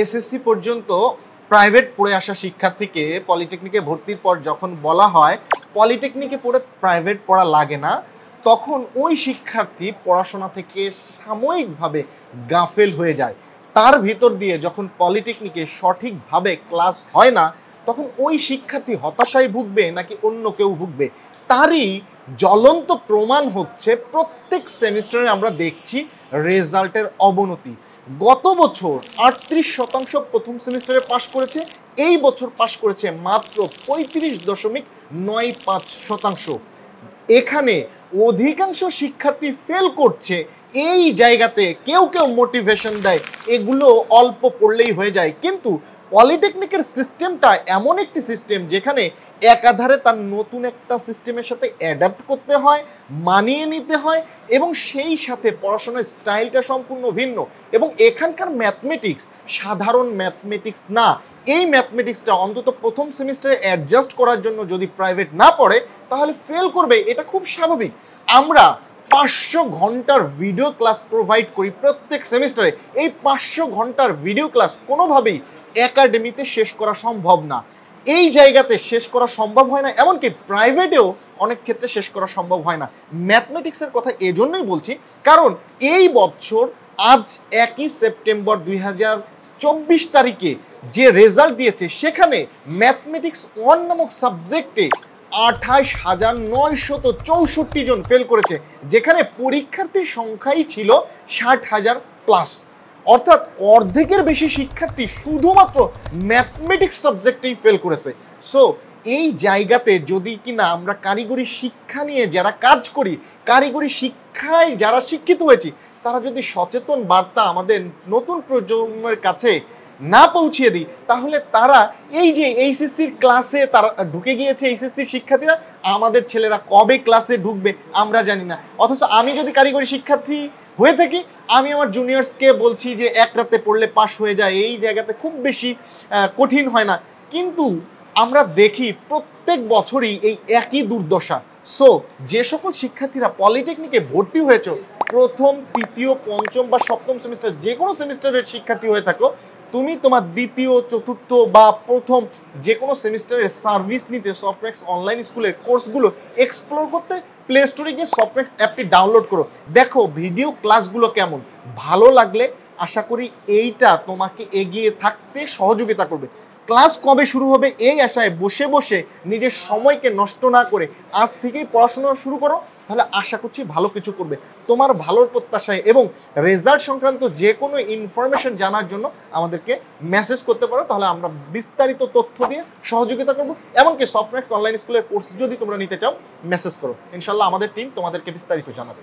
SSC পর্যন্ত private পড়ে আসা শিক্ষার্থীকে পলিটেকনিকে ভর্তির পর যখন বলা হয় পলিটেকনিকে পড়ে প্রাইভেট পড়া লাগে না, তখন ওই শিক্ষার্থী পড়াশোনা থেকে সাময়িকভাবে গাফেল হয়ে যায়। তার ভিতর দিয়ে যখন পলিটেকনিকে সঠিকভাবে ক্লাস হয় না, তখন ওই শিক্ষার্থী হতাশায় ভুগবে নাকি অন্য কেউ ভুগবে, তারই জ্বলন্ত প্রমাণ হচ্ছে প্রত্যেক সেমিস্টারে আমরা দেখছি রেজাল্টের অবনতি। গত বছর 38% প্রথম সেমিস্টারে পাশ করেছে, এই বছর পাশ করেছে মাত্র 35.95%। এখানে অধিকাংশ শিক্ষার্থী ফেল করছে। এই জায়গাতে কেউ কেউ মোটিভেশন দেয় এগুলো অল্প পড়লেই হয়ে যায়, কিন্তু পলিটেকনিকের সিস্টেমটা এমন একটি সিস্টেম যেখানে একাধারে তার নতুন একটা সিস্টেমের সাথে অ্যাডাপ্ট করতে হয়, মানিয়ে নিতে হয়, এবং সেই সাথে পড়াশোনার স্টাইলটা সম্পূর্ণ ভিন্ন। এবং এখানকার ম্যাথমেটিক্স সাধারণ ম্যাথমেটিক্স না। এই ম্যাথমেটিক্সটা অন্তত প্রথম সেমিস্টারে অ্যাডজাস্ট করার জন্য যদি প্রাইভেট না পড়ে তাহলে ফেল করবে, এটা খুব স্বাভাবিক। আমরা 500 ঘন্টার ভিডিও ক্লাস প্রোভাইড করি প্রত্যেক সেমিস্টারে। এই 500 ঘন্টার ভিডিও ক্লাস কোনোভাবেই একাডেমিতে শেষ করা সম্ভব না। এই জায়গাতে শেষ করা সম্ভব হয় না, এমনকি প্রাইভেটেও অনেক ক্ষেত্রে শেষ করা সম্ভব হয় না। ম্যাথমেটিক্সের কথা এজন্যই বলছি কারণ এই বছর আজ 1 সেপ্টেম্বর 2024 তারিখে যে রেজাল্ট দিয়েছে সেখানে ম্যাথমেটিক্স 1 নামক সাবজেক্টে 28,964 জন ফেল করেছে, যেখানে পরীক্ষার্থীর সংখ্যাই ছিল 60,000 প্লাস। অর্থাৎ অর্ধেকের বেশি শিক্ষার্থী শুধুমাত্র ম্যাথমেটিক্স সাবজেক্টেই ফেল করেছে। সো এই জায়গাতে যদি কিনা আমরা কারিগরি শিক্ষা নিয়ে যারা কাজ করি, কারিগরি শিক্ষায় যারা শিক্ষিত হয়েছি, তারা যদি সচেতন বার্তা আমাদের নতুন প্রজন্মের কাছে না পৌঁছিয়ে দিই, তাহলে তারা এই যে এইচএসসির ক্লাসে তারা ঢুকে গিয়েছে, এইচএসসির শিক্ষার্থীরা, আমাদের ছেলেরা কবে ক্লাসে ঢুকবে আমরা জানি না। অথচ আমি যদি কারিগরি শিক্ষার্থী হয়ে থাকি, আমি আমার জুনিয়র্সকে বলছি যে এক রাতে পড়লে পাস হয়ে যায়, এই জায়গাতে খুব বেশি কঠিন হয় না। কিন্তু আমরা দেখি প্রত্যেক বছরই এই একই দুর্দশা। সো যে সকল শিক্ষার্থীরা পলিটেকনিকে ভর্তি হয়েছে, প্রথম, তৃতীয়, পঞ্চম বা সপ্তম সেমিস্টার যে কোনো সেমিস্টারের শিক্ষার্থী হয়ে থাকো, তুমি তোমার দ্বিতীয়, চতুর্থ বা প্রথম যে কোনো সেমিস্টারের সার্ভিস নিতে সফটম্যাক্স অনলাইন স্কুলের কোর্সগুলো এক্সপ্লোর করতে প্লে স্টোরে গিয়ে সফটম্যাক্স অ্যাপটি ডাউনলোড করো, দেখো ভিডিও ক্লাসগুলো কেমন। ভালো লাগলে আশা করি এইটা তোমাকে এগিয়ে থাকতে সহযোগিতা করবে। ক্লাস কবে শুরু হবে এই আশায় বসে বসে নিজের সময়কে নষ্ট না করে আজ থেকেই পড়াশোনা শুরু করো, তাহলে আশা করছি ভালো কিছু করবে। তোমার ভালোর প্রত্যাশায় এবং রেজাল্ট সংক্রান্ত যে কোনো ইনফরমেশন জানার জন্য আমাদেরকে মেসেজ করতে পারো, তাহলে আমরা বিস্তারিত তথ্য দিয়ে সহযোগিতা করব। এমনকি সফটম্যাক্স অনলাইন স্কুলের কোর্স যদি তোমরা নিতে চাও, মেসেজ করো, ইনশাল্লাহ আমাদের টিম তোমাদেরকে বিস্তারিত জানাবে।